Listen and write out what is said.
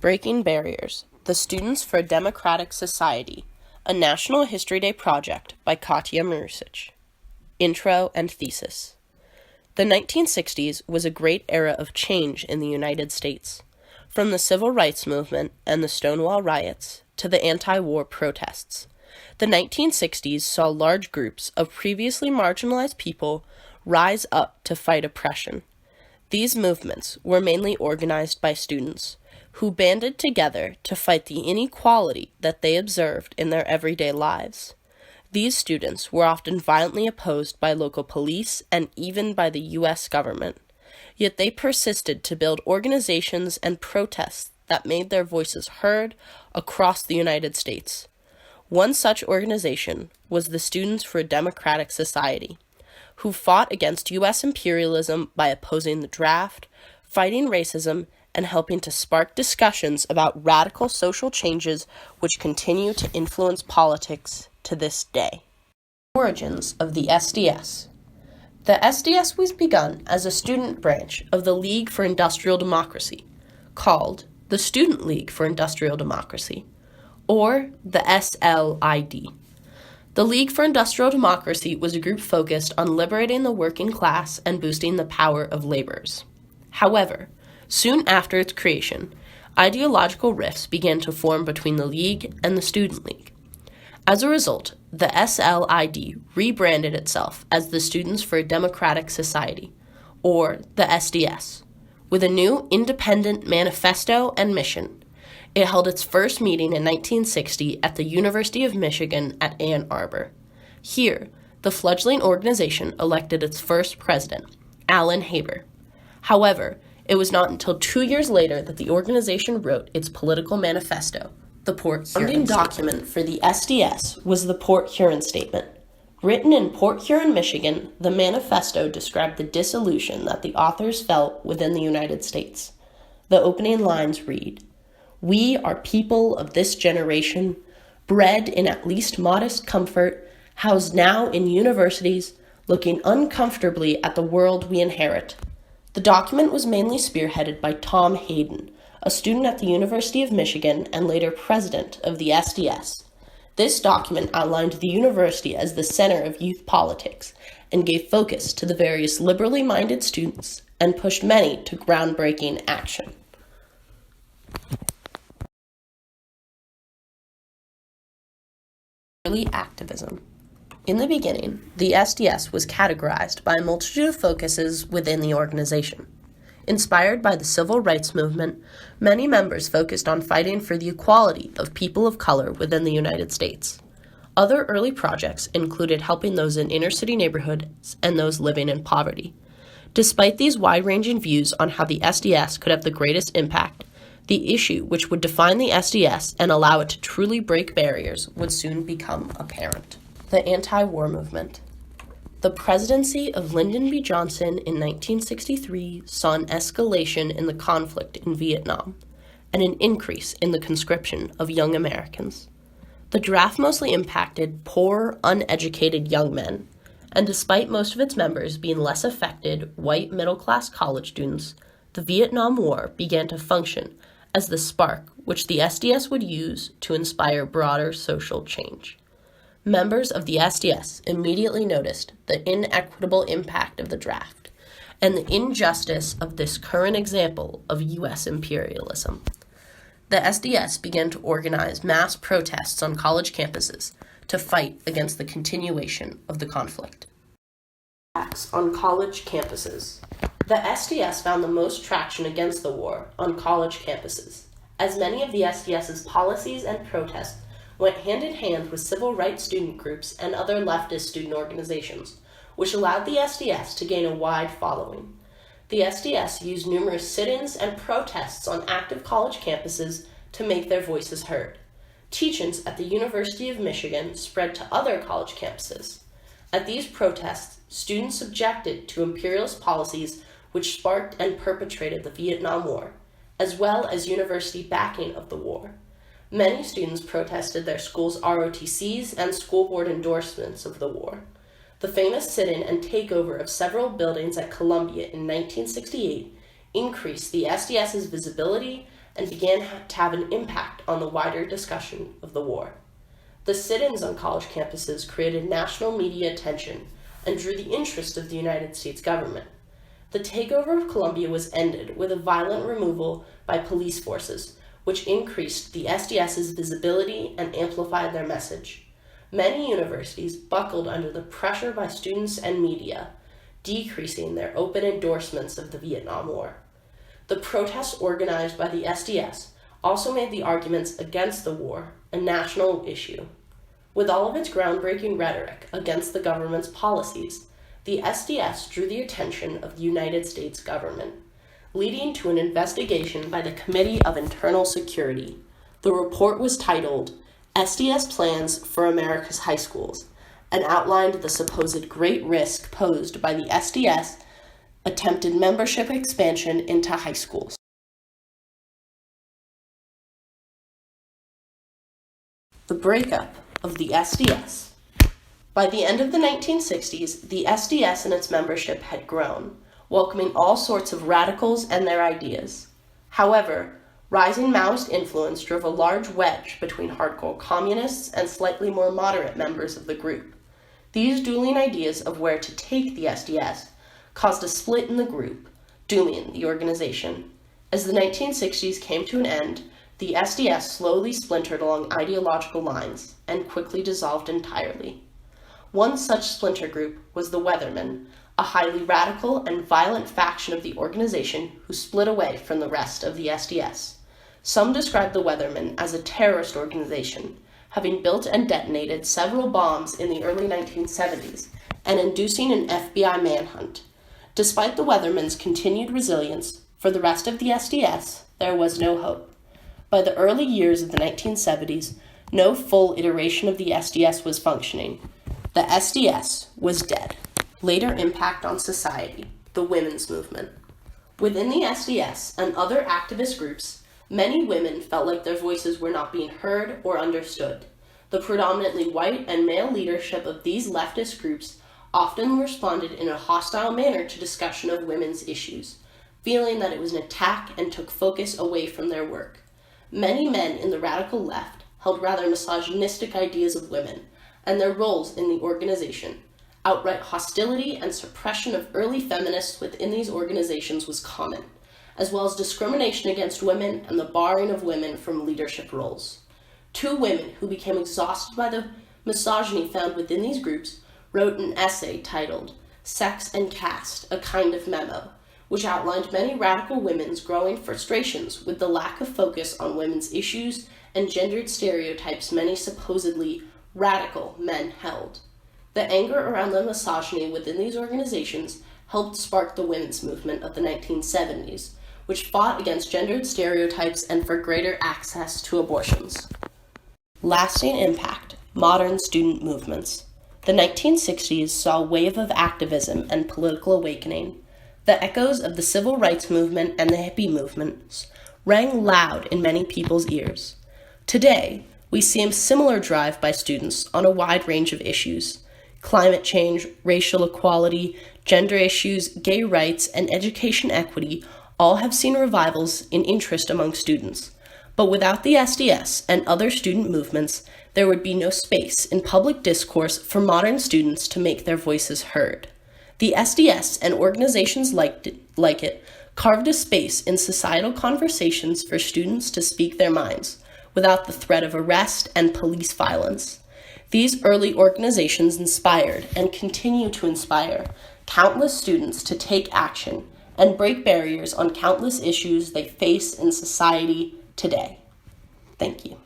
Breaking Barriers, The Students for a Democratic Society, a National History Day project by Katya Marusic. Intro and Thesis. The 1960s was a great era of change in the United States, from the Civil Rights Movement and the Stonewall Riots to the anti-war protests. The 1960s saw large groups of previously marginalized people rise up to fight oppression. These movements were mainly organized by students, who banded together to fight the inequality that they observed in their everyday lives. These students were often violently opposed by local police and even by the U.S. government, yet they persisted to build organizations and protests that made their voices heard across the United States. One such organization was the Students for a Democratic Society, who fought against U.S. imperialism by opposing the draft, fighting racism, and helping to spark discussions about radical social changes which continue to influence politics to this day. Origins of the SDS. The SDS was begun as a student branch of the League for Industrial Democracy, called the Student League for Industrial Democracy, or the SLID. The League for Industrial Democracy was a group focused on liberating the working class and boosting the power of laborers. However, soon after its creation, ideological rifts began to form between the League and the Student League. As a result, the SLID rebranded itself as the Students for a Democratic Society, or the SDS, with a new independent manifesto and mission. It held its first meeting in 1960 at the University of Michigan at Ann Arbor. Here, the fledgling organization elected its first president, Alan Haber. However, it was not until 2 years later that the organization wrote its political manifesto, the Port Huron Statement. The founding document for the SDS was the Port Huron Statement. Written in Port Huron, Michigan, the manifesto described the disillusion that the authors felt within the United States. The opening lines read, "We are people of this generation, bred in at least modest comfort, housed now in universities, looking uncomfortably at the world we inherit." The document was mainly spearheaded by Tom Hayden, a student at the University of Michigan and later president of the SDS. This document outlined the university as the center of youth politics and gave focus to the various liberally minded students and pushed many to groundbreaking action. Early activism. In the beginning, the SDS was categorized by a multitude of focuses within the organization. Inspired by the Civil Rights Movement, many members focused on fighting for the equality of people of color within the United States. Other early projects included helping those in inner-city neighborhoods and those living in poverty. Despite these wide-ranging views on how the SDS could have the greatest impact, the issue which would define the SDS and allow it to truly break barriers would soon become apparent. The anti-war movement. The presidency of Lyndon B. Johnson in 1963 saw an escalation in the conflict in Vietnam and an increase in the conscription of young Americans. The draft mostly impacted poor, uneducated young men, and despite most of its members being less affected white middle-class college students, the Vietnam War began to function as the spark which the SDS would use to inspire broader social change. Members of the SDS immediately noticed the inequitable impact of the draft and the injustice of this current example of U.S. imperialism. The SDS began to organize mass protests on college campuses to fight against the continuation of the conflict. Attacks on college campuses. The SDS found the most traction against the war on college campuses, as many of the SDS's policies and protests went hand-in-hand with civil rights student groups and other leftist student organizations, which allowed the SDS to gain a wide following. The SDS used numerous sit-ins and protests on active college campuses to make their voices heard. Teach-ins at the University of Michigan spread to other college campuses. At these protests, students objected to imperialist policies which sparked and perpetrated the Vietnam War, as well as university backing of the war. Many students protested their school's ROTCs and school board endorsements of the war. The famous sit-in and takeover of several buildings at Columbia in 1968 increased the SDS's visibility and began to have an impact on the wider discussion of the war. The sit-ins on college campuses created national media attention and drew the interest of the United States government. The takeover of Columbia was ended with a violent removal by police forces, which increased the SDS's visibility and amplified their message. Many universities buckled under the pressure by students and media, decreasing their open endorsements of the Vietnam War. The protests organized by the SDS also made the arguments against the war a national issue. With all of its groundbreaking rhetoric against the government's policies, the SDS drew the attention of the United States government, leading to an investigation by the Committee of Internal Security. The report was titled SDS Plans for America's High Schools and outlined the supposed great risk posed by the SDS attempted membership expansion into high schools. The breakup of the SDS. By the end of the 1960s, the SDS and its membership had grown, welcoming all sorts of radicals and their ideas. However, rising Maoist influence drove a large wedge between hardcore communists and slightly more moderate members of the group. These dueling ideas of where to take the SDS caused a split in the group, dooming the organization. As the 1960s came to an end, the SDS slowly splintered along ideological lines and quickly dissolved entirely. One such splinter group was the Weathermen, a highly radical and violent faction of the organization who split away from the rest of the SDS. Some describe the Weathermen as a terrorist organization, having built and detonated several bombs in the early 1970s and inducing an FBI manhunt. Despite the Weathermen's continued resilience, for the rest of the SDS, there was no hope. By the early years of the 1970s, no full iteration of the SDS was functioning. The SDS was dead. Later impact on society, the women's movement. Within the SDS and other activist groups, many women felt like their voices were not being heard or understood. The predominantly white and male leadership of these leftist groups often responded in a hostile manner to discussion of women's issues, feeling that it was an attack and took focus away from their work. Many men in the radical left held rather misogynistic ideas of women and their roles in the organization. Outright hostility and suppression of early feminists within these organizations was common, as well as discrimination against women and the barring of women from leadership roles. Two women who became exhausted by the misogyny found within these groups wrote an essay titled Sex and Caste, a Kind of Memo, which outlined many radical women's growing frustrations with the lack of focus on women's issues and gendered stereotypes many supposedly radical men held. The anger around the misogyny within these organizations helped spark the women's movement of the 1970s, which fought against gendered stereotypes and for greater access to abortions. Lasting impact, modern student movements. The 1960s saw a wave of activism and political awakening. The echoes of the civil rights movement and the hippie movements rang loud in many people's ears. Today, we see a similar drive by students on a wide range of issues. Climate change, racial equality, gender issues, gay rights, and education equity all have seen revivals in interest among students. But without the SDS and other student movements, there would be no space in public discourse for modern students to make their voices heard. The SDS and organizations like it carved a space in societal conversations for students to speak their minds, without the threat of arrest and police violence. These early organizations inspired and continue to inspire countless students to take action and break barriers on countless issues they face in society today. Thank you.